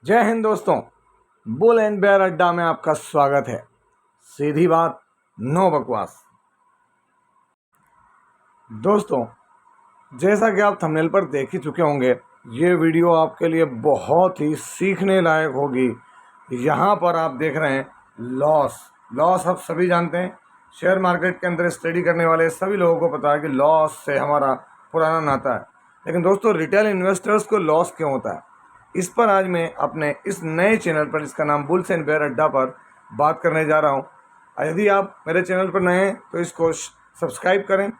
जय हिंद दोस्तों। Bull and bear अड्डा में आपका स्वागत है। सीधी बात, नो बकवास। दोस्तों, जैसा कि आप थंबनेल पर देख ही चुके होंगे, ये वीडियो आपके लिए बहुत ही सीखने लायक होगी। यहाँ पर आप देख रहे हैं लॉस आप सभी जानते हैं। शेयर मार्केट के अंदर स्टडी करने वाले सभी लोगों को पता है कि लॉस से हमारा पुराना नाता है। लेकिन दोस्तों, रिटेल इन्वेस्टर्स को लॉस क्यों होता है, इस पर आज मैं अपने इस नए चैनल पर, जिसका नाम बुल्स एंड बेयर अड्डा पर बात करने जा रहा हूँ। यदि आप मेरे चैनल पर नए हैं तो इसको सब्सक्राइब करें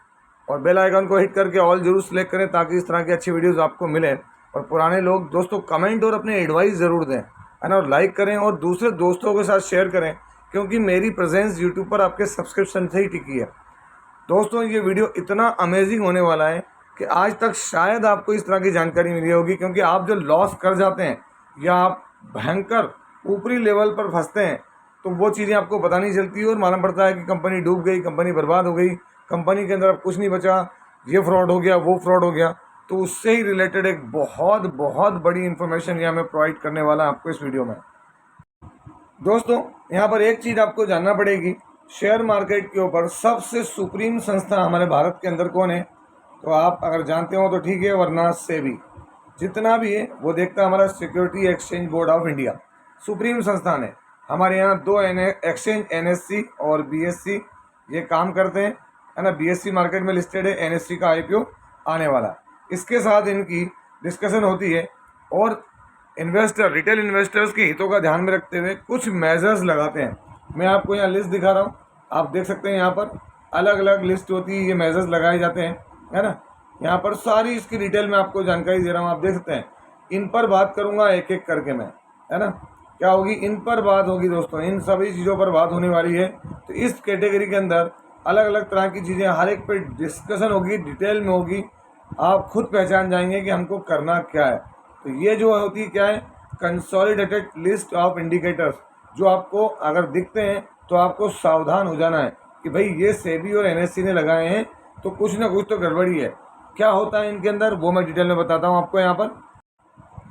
और बेल आइकन को हिट करके ऑल जरूर सेलेक्ट करें, ताकि इस तरह की अच्छी वीडियोस आपको मिलें। और पुराने लोग दोस्तों कमेंट और अपने एडवाइस ज़रूर दें, है ना, और लाइक करें और दूसरे दोस्तों के साथ शेयर करें, क्योंकि मेरी प्रेजेंस यूट्यूब पर आपके सब्सक्रिप्शन से ही टिकी है। दोस्तों, ये वीडियो इतना अमेजिंग होने वाला है कि आज तक शायद आपको इस तरह की जानकारी मिली होगी, क्योंकि आप जो लॉस कर जाते हैं या आप भयंकर ऊपरी लेवल पर फंसते हैं तो वो चीज़ें आपको पता नहीं चलती और मालूम पड़ता है कि कंपनी डूब गई, कंपनी बर्बाद हो गई, कंपनी के अंदर अब कुछ नहीं बचा, ये फ्रॉड हो गया, वो फ्रॉड हो गया। तो उससे ही रिलेटेड एक बहुत बहुत बड़ी इन्फॉर्मेशन यहाँ मैं प्रोवाइड करने वाला आपको इस वीडियो में। दोस्तों, यहाँ पर एक चीज़ आपको जानना पड़ेगी, शेयर मार्केट के ऊपर सबसे सुप्रीम संस्था हमारे भारत के अंदर कौन है? तो आप अगर जानते हो तो ठीक है, वरना सेबी जितना भी है वो देखता है हमारा security exchange board of India. Supreme संस्थान है हमारे यहाँ। दो एक्सचेंज एनएससी और बीएससी ये काम करते हैं, है ना। बीएससी मार्केट में लिस्टेड है, एनएससी का आईपीओ आने वाला। इसके साथ इनकी डिस्कशन होती है और रिटेल इन्वेस्टर्स के हितों का ध्यान में रखते हुए कुछ मेजर्स लगाते हैं। मैं आपको यहाँ लिस्ट दिखा रहा हूँ, आप देख सकते हैं। यहाँ पर अलग अलग लिस्ट होती है, ये मेजर्स लगाए जाते हैं, है ना। यहाँ पर सारी इसकी डिटेल में आपको जानकारी दे रहा हूँ, आप देख सकते हैं। इन पर बात करूँगा एक एक करके मैं, है ना। क्या होगी, इन पर बात होगी दोस्तों, इन सभी चीज़ों पर बात होने वाली है। तो इस कैटेगरी के अंदर अलग अलग तरह की चीज़ें हर एक पर डिस्कशन होगी, डिटेल में होगी। आप खुद पहचान जाएंगे कि हमको करना क्या है। तो ये जो होती है क्या है, कंसोलिडेटेड लिस्ट ऑफ इंडिकेटर्स, जो आपको अगर दिखते हैं तो आपको सावधान हो जाना है कि भाई ये सेबी और एनएससी ने लगाए हैं तो कुछ ना कुछ तो गड़बड़ी है। क्या होता है इनके अंदर वो मैं डिटेल में बताता हूँ आपको यहाँ पर।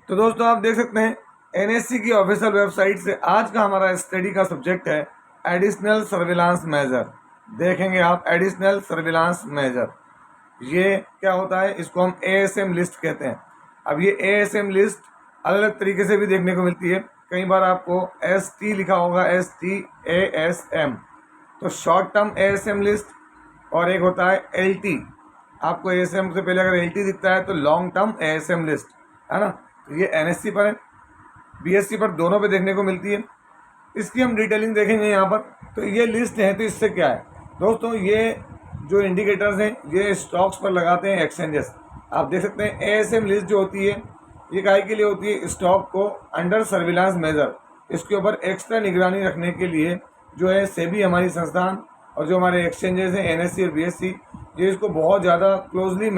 तो दोस्तों, आप देख सकते हैं एनएससी की ऑफिशियल वेबसाइट से आज का हमारा स्टडी का सब्जेक्ट है एडिशनल सर्विलांस मेजर। देखेंगे आप एडिशनल सर्विलांस मेजर, ये क्या होता है, इसको हम एएसएम लिस्ट कहते हैं। अब ये एएसएम लिस्ट अलग अलग तरीके से भी देखने को मिलती है। कई बार आपको एसटी लिखा होगा, STASM, तो शॉर्ट टर्म एएसएम लिस्ट, और एक होता है एलटी। आपको एएसएम से पहले अगर एलटी दिखता है तो लॉन्ग टर्म एएसएम लिस्ट, है ना। तो ये एनएससी पर है, बीएससी पर, दोनों पे देखने को मिलती है। इसकी हम डिटेलिंग देखेंगे यहाँ पर। तो ये लिस्ट है, तो इससे क्या है दोस्तों, ये जो इंडिकेटर्स हैं ये स्टॉक्स पर लगाते हैं एक्सचेंजेस। आप देख सकते हैं एएसएम लिस्ट जो होती है ये काहे के लिए होती है, स्टॉक को अंडर सर्विलांस मेजर, इसके ऊपर एक्स्ट्रा निगरानी रखने के लिए जो है सेबी हमारी संस्थान और जो हमारे एक्सचेंजेस हैं एनएससी और बीएससी, ये इसको बहुत ज़्यादा क्लोजली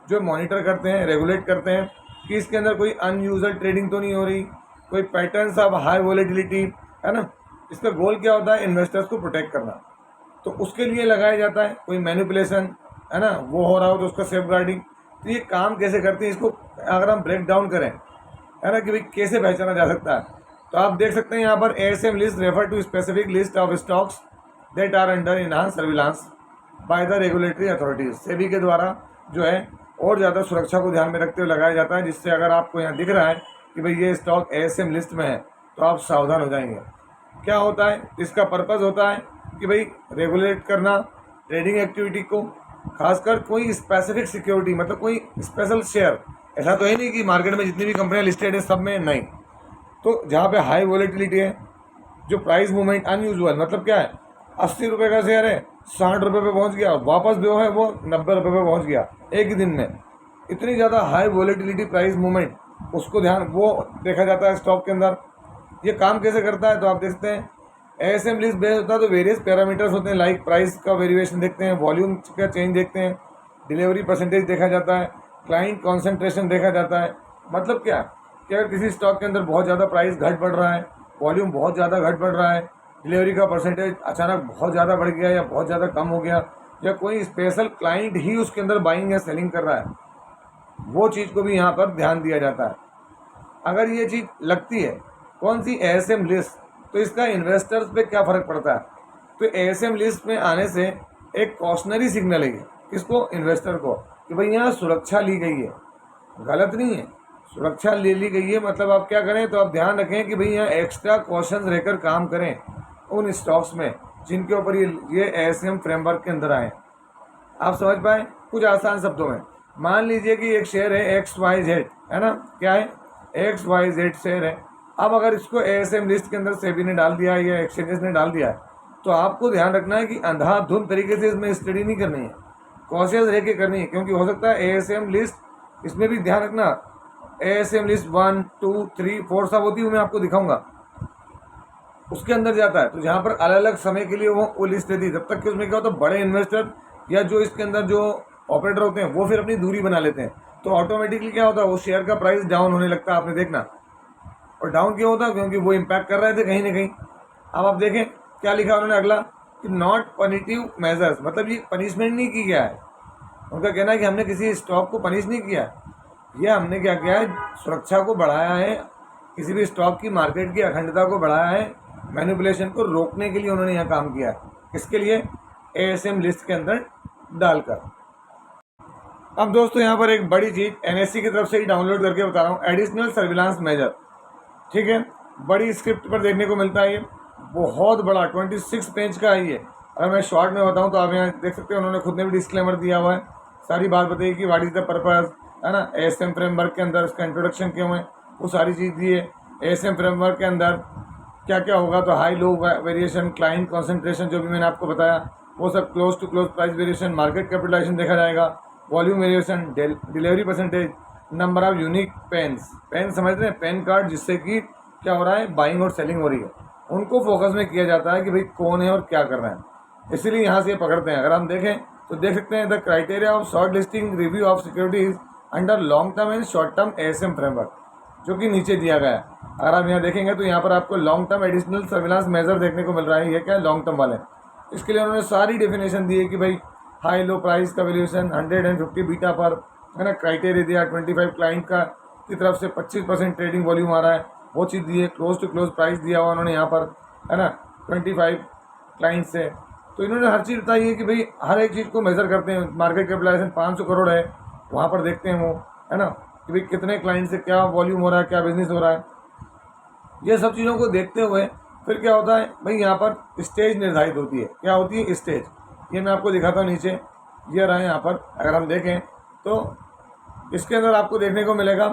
जो मॉनिटर करते हैं, रेगुलेट करते हैं कि इसके अंदर कोई अनयूजुअल ट्रेडिंग तो नहीं हो रही, कोई पैटर्न्स ऑफ हाई वॉलेटिलिटी, है ना। इसका गोल क्या होता है, इन्वेस्टर्स को प्रोटेक्ट करना। तो उसके लिए लगाया जाता है। कोई मैनिपुलेशन, है ना, वो हो रहा हो तो उसका सेफ गार्डिंग। तो ये काम कैसे करते हैं, इसको अगर हम ब्रेक डाउन करें, है ना, कि भाई कैसे पहचाना जा सकता है, तो आप देख सकते हैं यहाँ पर ASM list refer to specific list of stocks that are under enhance surveillance by the regulatory authorities. SEBI के द्वारा जो है और ज़्यादा सुरक्षा को ध्यान में रखते हुए लगाया जाता है, जिससे अगर आपको यहाँ दिख रहा है कि भाई ये स्टॉक एएसएम लिस्ट में है तो आप सावधान हो जाएंगे। क्या होता है, इसका पर्पज़ होता है कि भाई रेगुलेट करना ट्रेडिंग एक्टिविटी को, खासकर कोई स्पेसिफिक सिक्योरिटी, मतलब कोई स्पेशल शेयर। ऐसा तो है नहीं कि मार्केट में जितनी भी कंपनियां लिस्टेड है सब में, नहीं। तो जहाँ पे हाई वॉलेटिलिटी है, जो प्राइस मूवमेंट अनयूजुअल, मतलब क्या है, 80 रुपये का शेयर है 60 रुपये पे पहुँच गया, वापस जो है वो 90 रुपये पे पहुँच गया एक ही दिन में। इतनी ज़्यादा हाई वॉलेटिलिटी प्राइस मूवमेंट, उसको ध्यान वो देखा जाता है स्टॉक के अंदर। ये काम कैसे करता है, तो आप देखते हैं एएसएम लिस्ट बेस होता है तो वेरियस पैरामीटर्स होते हैं, लाइक प्राइस का वेरिएशन देखते हैं, वॉल्यूम का चेंज देखते हैं, डिलीवरी परसेंटेज देखा जाता है, क्लाइंट कॉन्सेंट्रेशन देखा जाता है। मतलब क्या कि अगर किसी स्टॉक के अंदर बहुत ज़्यादा प्राइस घट बढ़ रहा है, वॉल्यूम बहुत ज़्यादा घट बढ़ रहा है, डिलीवरी का परसेंटेज अचानक बहुत ज़्यादा बढ़ गया या बहुत ज़्यादा कम हो गया, या कोई स्पेशल क्लाइंट ही उसके अंदर बाइंग या सेलिंग कर रहा है, वो चीज़ को भी यहाँ पर ध्यान दिया जाता है। अगर ये चीज़ लगती है कौन सी, ASM लिस्ट, तो इसका इन्वेस्टर्स पे क्या फ़र्क पड़ता है? तो ASM लिस्ट में आने से एक कॉशनरी सिग्नल है ये, किसको, इन्वेस्टर को, कि भाई यहाँ सुरक्षा ली गई है, गलत नहीं है, सुरक्षा ले ली गई है। मतलब आप क्या करें, तो आप ध्यान रखें कि भाई यहाँ एक्स्ट्रा कॉशन रहकर काम करें उन स्टॉक्स में जिनके ऊपर ये ASM फ्रेमवर्क के अंदर आए। आप समझ पाए कुछ आसान शब्दों में? मान लीजिए कि एक शेयर है XYZ, है ना, क्या है, XYZ शेयर है। अब अगर इसको ASM लिस्ट के अंदर सेबी ने डाल दिया है या एक्सचेंजेस ने डाल दिया है, तो आपको ध्यान रखना है कि अंधाधुंध तरीके से इसमें स्टडी नहीं करनी है, कॉशियस रह के करनी है, क्योंकि हो सकता है ASM लिस्ट, इसमें भी ध्यान रखना, ASM लिस्ट 1, 2, 3, 4 सब होती है, मैं आपको दिखाऊंगा, उसके अंदर जाता है। तो जहाँ पर अलग अलग समय के लिए वो लिस्ट देती है, जब तक कि उसमें क्या होता है, बड़े इन्वेस्टर या जो इसके अंदर जो ऑपरेटर होते हैं वो फिर अपनी दूरी बना लेते हैं, तो ऑटोमेटिकली क्या होता है, वो शेयर का प्राइस डाउन होने लगता है, आपने देखना। और डाउन क्यों होता है, क्योंकि वो इम्पैक्ट कर रहे थे कहीं ना कहीं। अब आप देखें क्या लिखा उन्होंने अगला, कि नॉट पनिटिव मेजर्स, मतलब ये पनिशमेंट नहीं की गया है, उनका कहना है कि हमने किसी स्टॉक को पनिश नहीं किया, ये हमने क्या किया है, सुरक्षा को बढ़ाया है, किसी भी स्टॉक की मार्केट की अखंडता को बढ़ाया है, मैनिपुलेशन को रोकने के लिए उन्होंने यहाँ काम किया है। किसके लिए, ASM लिस्ट के अंदर डालकर। अब दोस्तों यहाँ पर एक बड़ी चीज़ NSE की तरफ से ही डाउनलोड करके बता रहा हूँ, एडिशनल सर्विलांस मेजर, ठीक है, बड़ी स्क्रिप्ट पर देखने को मिलता है, ये बहुत बड़ा 26 पेज का है ये। अगर मैं शॉर्ट में बताऊँ तो आप यहाँ देख सकते हैं, उन्होंने खुद ने भी डिस्क्लेमर दिया हुआ है, सारी बात बताइए कि व्हाट इज़ द पर्पस, है ना, ASM फ्रेमवर्क के अंदर इसका इंट्रोडक्शन क्यों है, वो सारी चीज़ दी है। ASM फ्रेमवर्क के अंदर क्या क्या होगा, तो high low variation, client concentration, जो भी मैंने आपको बताया वो सब, close to close price variation, market capitalisation देखा जाएगा, volume variation, delivery percentage, number of unique PAN समझ रहे हैं, पेन कार्ड, जिससे कि क्या हो रहा है, बाइंग और सेलिंग हो रही है, उनको फोकस में किया जाता है कि भाई कौन है और क्या कर रहे हैं, इसीलिए यहाँ से पकड़ते हैं। अगर हम देखें तो देख सकते हैं, the criteria of short listing review of securities under long term and short term ASM framework, जो कि नीचे दिया गया है। अगर आप यहाँ देखेंगे तो यहाँ पर आपको long term additional surveillance major देखने को मिल रहा है, ये क्या है, लॉन्ग टर्म वाले। इसके लिए उन्होंने सारी डेफिनेशन दी है कि भाई हाई लो प्राइस का वैल्यूएशन 150 बीटा पर, है ना, क्राइटेरिया दिया, 25 क्लाइंट का की तरफ से 25% ट्रेडिंग वॉल्यूम आ रहा है, वो चीज़ दी है, क्लोज टू क्लोज प्राइस दिया हुआ उन्होंने यहाँ पर, है ना, 25 क्लाइंट से। तो इन्होंने हर चीज़ बताई है कि भाई हर एक चीज़ को मेज़र करते हैं, मार्केट कैपिटलाइजेशन 500 करोड़ है, वहाँ पर देखते हैं वो, है ना, कि भाई कितने क्लाइंट से क्या वॉल्यूम हो रहा है, क्या बिजनेस हो रहा है, ये सब चीज़ों को देखते हुए फिर क्या होता है भाई, यहाँ पर स्टेज निर्धारित होती है। क्या होती है स्टेज, ये मैं आपको दिखाता हूँ, नीचे ये रहा है। यहाँ पर अगर हम देखें तो इसके अंदर आपको देखने को मिलेगा,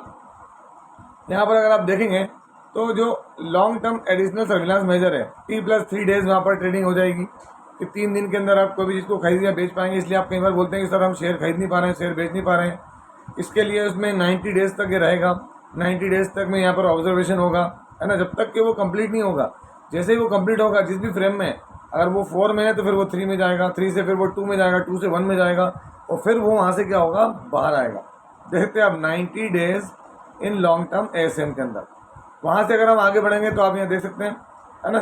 यहाँ पर अगर आप देखेंगे तो जो long term additional surveillance major है, T+3 डेज वहाँ पर ट्रेडिंग हो जाएगी, कि 3 दिन के अंदर आप कोई भी चीज़ को खरीद या बेच पाएंगे। इसलिए आप कई बार बोलते हैं कि सर हम शेयर खरीद नहीं पा रहे हैं, शेयर बेच नहीं पा रहे हैं, इसके लिए उसमें 90 डेज तक ये रहेगा। 90 डेज तक में यहाँ पर ऑब्जर्वेशन होगा, है ना, जब तक कि वो कंप्लीट नहीं होगा। जैसे ही वो कंप्लीट होगा जिस भी फ्रेम में, अगर वो 4 में है तो फिर वो 3 में जाएगा, 3 से फिर वो 2 में जाएगा, 2 से 1 में जाएगा, और फिर वो वहाँ से क्या होगा, बाहर आएगा। देखते हैं आप 90 days in long term ASM के अंदर। वहाँ से अगर हम आगे बढ़ेंगे तो आप यहाँ देख सकते हैं, है ना,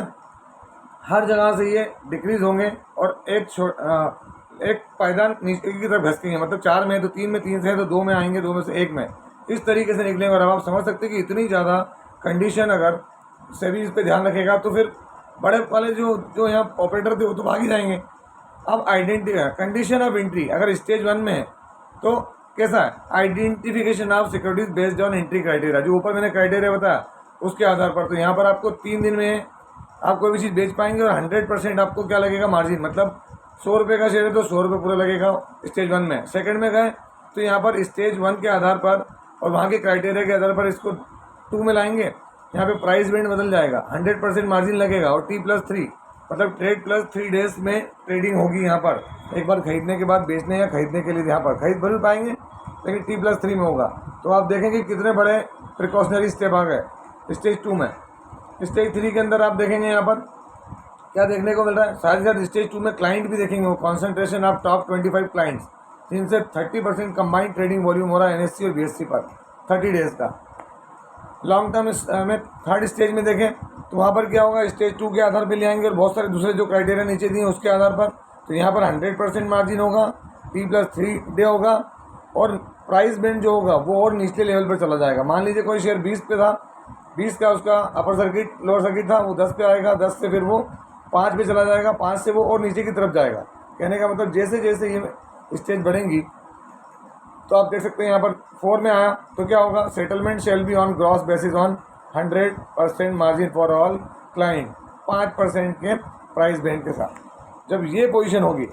हर जगह से ये डिक्रीज होंगे और एक पायदान नीचे की तरफ घसकेंगे। मतलब 4 में है तो 3 में, 3 से है तो 2 में आएंगे, 2 में से 1 में, इस तरीके से निकलेंगे। और अब आप समझ सकते हैं कि इतनी ज़्यादा कंडीशन अगर सेबी इस पर ध्यान रखेगा तो फिर बड़े वाले जो यहाँ ऑपरेटर थे वो तो भाग ही जाएंगे। अब कंडीशन ऑफ एंट्री अगर स्टेज 1 में है तो कैसा है, identification of securities based on entry criteria, जो ऊपर मैंने क्राइटेरिया बताया उसके आधार पर। तो यहाँ पर आपको 3 दिन में आप कोई भी चीज़ बेच पाएंगे और 100% आपको क्या लगेगा, मार्जिन। मतलब 100 रुपये का शेयर है तो 100 रुपये पूरा लगेगा स्टेज 1 में। सेकंड में गए तो यहाँ पर स्टेज 1 के आधार पर और वहाँ के क्राइटेरिया के आधार पर इसको 2 में लाएंगे। यहाँ पे प्राइस बैंड बदल जाएगा, 100% मार्जिन लगेगा और T+3 मतलब ट्रेड प्लस 3 डेज में ट्रेडिंग होगी। यहाँ पर एक बार खरीदने के बाद बेचने या खरीदने के लिए यहाँ पर खरीद भर पाएंगे, लेकिन T+3 में होगा। तो आप देखेंगे कितने बड़े प्रिकॉशनरी स्टेप आ गए स्टेज 2 में। स्टेज 3 के अंदर आप देखेंगे यहाँ पर क्या देखने को मिल रहा है, साथ ही साथ स्टेज 2 में क्लाइंट भी देखेंगे, वो कॉन्सेंट्रेशन ऑफ टॉप 25 क्लाइंट्स, जिनसे 30% कंबाइंड ट्रेडिंग वॉल्यूम हो रहा है NSE और BSE पर 30 डेज का। लॉन्ग टर्म में थर्ड स्टेज में देखें तो वहाँ पर क्या होगा, स्टेज 2 के आधार पर ले आएंगे और बहुत सारे दूसरे जो क्राइटेरिया नीचे दिए उसके आधार पर। तो यहाँ पर 100% मार्जिन होगा, T+3 डे होगा और प्राइस बैंड जो होगा वो और निचले लेवल पर चला जाएगा। मान लीजिए कोई शेयर 20 पे था, 20 का उसका अपर सर्किट लोअर सर्किट था, वो 10 पे आएगा, 10 से फिर वो 5 पे चला जाएगा, 5 से वो और नीचे की तरफ जाएगा। कहने का मतलब जैसे जैसे ये स्टेज बढ़ेंगी तो आप देख सकते हैं यहाँ पर 4 में आया तो क्या होगा, settlement shall be on gross basis on 100% margin for all client, 5% के प्राइस बैंड के साथ। जब ये पोजीशन होगी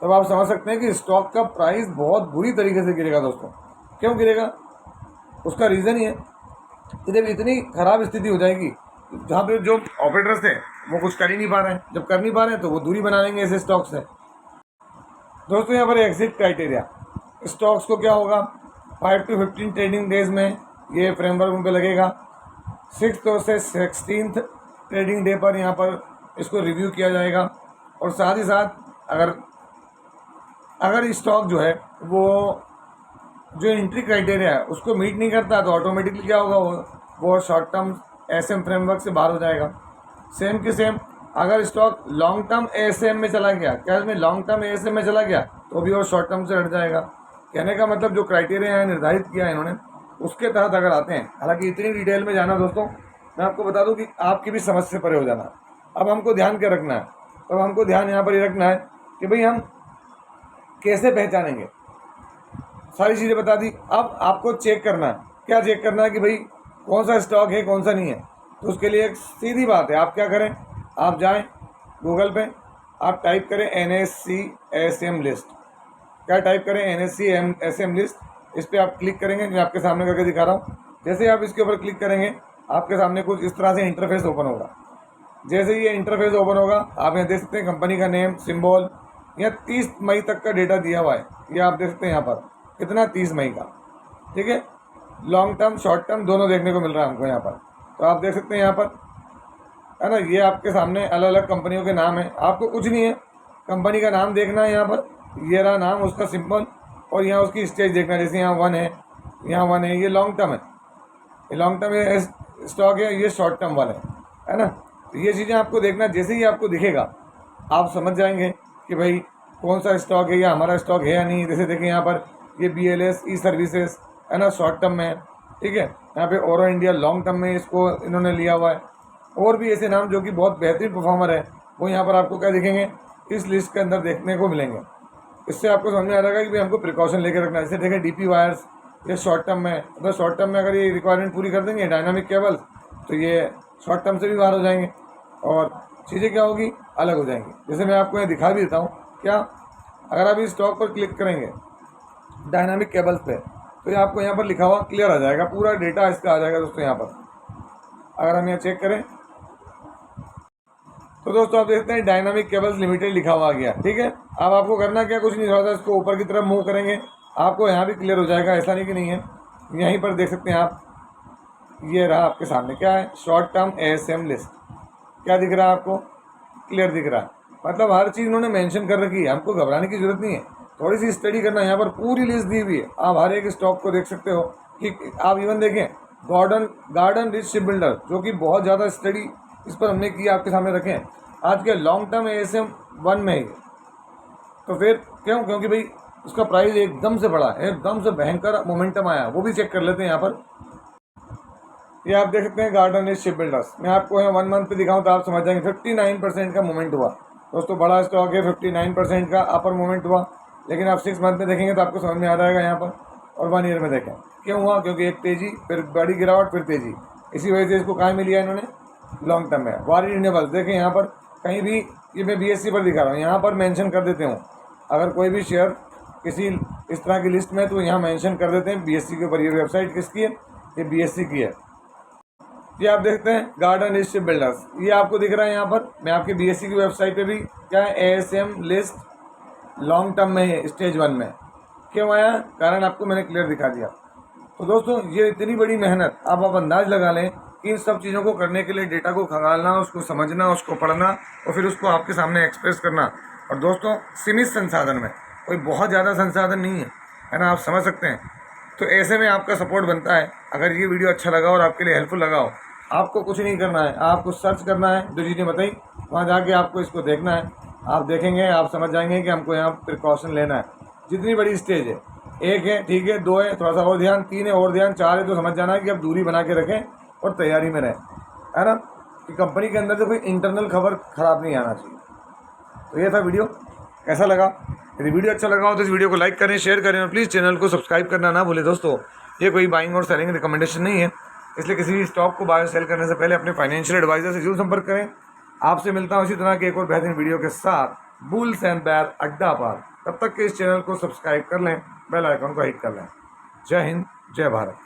तब आप समझ सकते हैं कि स्टॉक का प्राइस बहुत बुरी तरीके से गिरेगा दोस्तों। क्यों गिरेगा, उसका रीज़न ये है कि जब इतनी ख़राब स्थिति हो जाएगी जहाँ पे जो ऑपरेटर्स थे वो कुछ कर ही नहीं पा रहे हैं, जब कर नहीं पा रहे हैं तो वो दूरी बना लेंगे ऐसे स्टॉक से। दोस्तों यहाँ पर एग्जिट क्राइटेरिया, स्टॉक्स को क्या होगा 5 to 15 ट्रेडिंग डेज में ये फ्रेमवर्क उन पर लगेगा। 6th से 16th ट्रेडिंग डे पर यहाँ पर इसको रिव्यू किया जाएगा। और साथ ही साथ अगर स्टॉक जो है वो जो एंट्री क्राइटेरिया है उसको मीट नहीं करता तो ऑटोमेटिकली क्या होगा, वो शॉर्ट टर्म एसएम फ्रेमवर्क से बाहर हो जाएगा। सेम के सेम अगर स्टॉक लॉन्ग टर्म एएसएम में चला गया, क्या इसमें लॉन्ग टर्म एएसएम में चला गया तो भी वो शॉर्ट टर्म से हट जाएगा। कहने का मतलब जो क्राइटेरिया है निर्धारित किया है इन्होंने उसके तहत अगर आते हैं, हालांकि इतनी डिटेल में जाना दोस्तों मैं आपको बता दूं कि आपकी भी समझ से परे हो जाना। अब हमको ध्यान क्या रखना है, अब हमको ध्यान यहाँ पर ये रखना है कि भाई हम कैसे पहचानेंगे, सारी चीज़ें बता दी। अब आपको चेक करना है, क्या चेक करना है कि भाई कौन सा स्टॉक है कौन सा नहीं है। तो उसके लिए एक सीधी बात है, आप क्या करें, आप जाएं गूगल पे, आप टाइप करें NSE ASM लिस्ट। क्या टाइप करें NSE ASM लिस्ट, इस पर आप क्लिक करेंगे, मैं आपके सामने करके दिखा रहा हूँ। जैसे ही आप इसके ऊपर क्लिक करेंगे आपके सामने कुछ इस तरह से इंटरफेस ओपन होगा। जैसे ये इंटरफेस ओपन होगा आप यहाँ देख सकते हैं कंपनी का नेम, सिंबल, यहाँ 30 मई तक का डेटा दिया हुआ है, ये आप देख सकते हैं यहाँ पर कितना 30 मई का, ठीक है। लॉन्ग टर्म शॉर्ट टर्म दोनों देखने को मिल रहा है हमको यहाँ पर। तो आप देख सकते हैं यहाँ पर है ना, ये आपके सामने अलग अलग कंपनियों के नाम है। आपको कुछ नहीं है, कंपनी का नाम देखना है यहाँ पर, ये रहा नाम, उसका सिंबल, और यहाँ उसकी स्टेज देखना है। जैसे यहाँ 1 है, यहाँ 1 है, ये लॉन्ग टर्म है, ये लॉन्ग टर्म स्टॉक है, ये शॉर्ट टर्म वाला है ना। तो ये चीज़ें आपको देखना, जैसे ही आपको दिखेगा आप समझ जाएंगे कि भाई कौन सा स्टॉक है या हमारा स्टॉक है या नहीं। जैसे देखिए यहाँ पर ये BLS ई सर्विसेज है ना, शॉर्ट टर्म में है, ठीक है। यहाँ पे ओरो इंडिया लॉन्ग टर्म में इसको इन्होंने लिया हुआ है। और भी ऐसे नाम जो कि बहुत बेहतरीन परफॉर्मर है वो यहाँ पर आपको क्या दिखेंगे, इस लिस्ट के अंदर देखने को मिलेंगे। इससे आपको समझ में आ जाएगा कि भाई हमको प्रिकॉशन लेकर रखना है। जैसे देखें DP वायर्स, ये शॉर्ट टर्म में है, मतलब शॉर्ट टर्म में अगर ये रिक्वायरमेंट पूरी कर देंगे डायनामिक केबल तो ये शॉर्ट टर्म से भी बाहर हो जाएंगे और चीज़ें क्या होगी, अलग हो जाएंगी। जैसे मैं आपको यहाँ दिखा भी देता हूँ, क्या अगर आप इस स्टॉक पर क्लिक करेंगे डायनामिक केबल्स पे तो ये आपको यहाँ पर लिखा हुआ क्लियर आ जाएगा, पूरा डेटा इसका आ जाएगा दोस्तों। यहाँ पर अगर हम यहाँ चेक करें तो दोस्तों आप देखते हैं डायनामिक केबल्स लिमिटेड लिखा हुआ आ गया, ठीक है। अब आपको करना क्या, कुछ नहीं होता, इसको ऊपर की तरफ मूव करेंगे आपको यहाँ भी क्लियर हो जाएगा, ऐसा नहीं कि नहीं है। यहीं पर देख सकते हैं आप, ये रहा आपके सामने, क्या है, शॉर्ट टर्म ASM लिस्ट। क्या दिख रहा है आपको, क्लियर दिख रहा है, मतलब हर चीज़ उन्होंने मेंशन कर रखी है, हमको घबराने की जरूरत नहीं है। थोड़ी सी स्टडी करना, यहाँ पर पूरी लिस्ट दी हुई है, आप हर एक स्टॉक को देख सकते हो। कि आप इवन देखें गार्डन रिच शिप बिल्डर, जो कि बहुत ज़्यादा स्टडी इस पर हमने की, आपके सामने रखें आज के लॉन्ग टर्म ASM 1 में ही। तो फिर क्यों, क्योंकि भाई उसका प्राइस एकदम से बढ़ा, एकदम से भयंकर मोमेंटम आया, वो भी चेक कर लेते हैं। यहाँ पर ये आप देख सकते हैं गार्डन रिच शिप बिल्डर्स। मैं आपको यहाँ 1 मंथ पे दिखाऊँ तो आप समझ जाएंगे 59% का मूवमेंट हुआ दोस्तों, बड़ा स्टॉक है, 59% का अपर मूवमेंट हुआ। लेकिन आप 6 मंथ में देखेंगे तो आपको समझ में आ जाएगा यहाँ पर। और 1 ईयर में देखें क्यों हुआ, क्योंकि एक तेज़ी, फिर बड़ी गिरावट, फिर तेज़ी, इसी वजह से इसको कहाँ मिल लिया इन्होंने, लॉन्ग टर्म में। वारी रिन्यूएबल्स देखें यहाँ पर कहीं भी, ये मैं BSE पर दिखा रहा हूँ, यहाँ पर मेंशन कर देते हूँ अगर कोई भी शेयर किसी इस तरह की लिस्ट में, तो यहाँ मेंशन कर देते हैं BSE के ऊपर। ये वेबसाइट किसकी है, ये BSE की है। ये आप देखते हैं गार्डन रिच शिप बिल्डर्स, ये आपको दिख रहा है यहाँ पर। मैं आपकी BSE की वेबसाइट पे भी क्या है, ASM लिस्ट लॉन्ग टर्म में है, स्टेज 1 में। क्यों आया, कारण आपको मैंने क्लियर दिखा दिया। तो दोस्तों ये इतनी बड़ी मेहनत, अब आप अंदाज लगा लें कि इन सब चीज़ों को करने के लिए डेटा को खंगालना, उसको समझना, उसको पढ़ना और फिर उसको आपके सामने एक्सप्रेस करना। और दोस्तों सीमित संसाधन में, कोई बहुत ज़्यादा संसाधन नहीं है ना, आप समझ सकते हैं। तो ऐसे में आपका सपोर्ट बनता है। अगर ये वीडियो अच्छा लगा और आपके लिए हेल्पफुल लगा हो, आपको कुछ नहीं करना है, आपको सर्च करना है, जो चीज़ें बताई वहाँ जाके आपको इसको देखना है। आप देखेंगे, आप समझ जाएंगे कि हमको यहाँ प्रिकॉशन लेना है। जितनी बड़ी स्टेज है एक है, ठीक है, दो है, थोड़ा सा और ध्यान, तीन है और ध्यान, चार है तो समझ जाना है कि अब दूरी बना के रखें और तैयारी में रहें, है ना, कि कंपनी के अंदर से कोई इंटरनल खबर ख़राब नहीं आना चाहिए। तो ये था वीडियो, कैसा लगा? यदि वीडियो अच्छा लगा हो तो इस वीडियो को लाइक करें, शेयर करें और प्लीज़ चैनल को सब्सक्राइब करना ना भूलें। दोस्तों, ये कोई बाइंग और सेलिंग रिकमेंडेशन नहीं है, इसलिए किसी भी स्टॉक को बाय सेल करने से पहले अपने फाइनेंशियल एडवाइजर से जरूर संपर्क करें। आपसे मिलता हूँ इसी तरह के एक और बेहतरीन वीडियो के साथ, बुल्स एंड बेयर अड्डा पर। तब तक के इस चैनल को सब्सक्राइब कर लें, बेल आइकन को हिट कर लें। जय हिंद, जय भारत।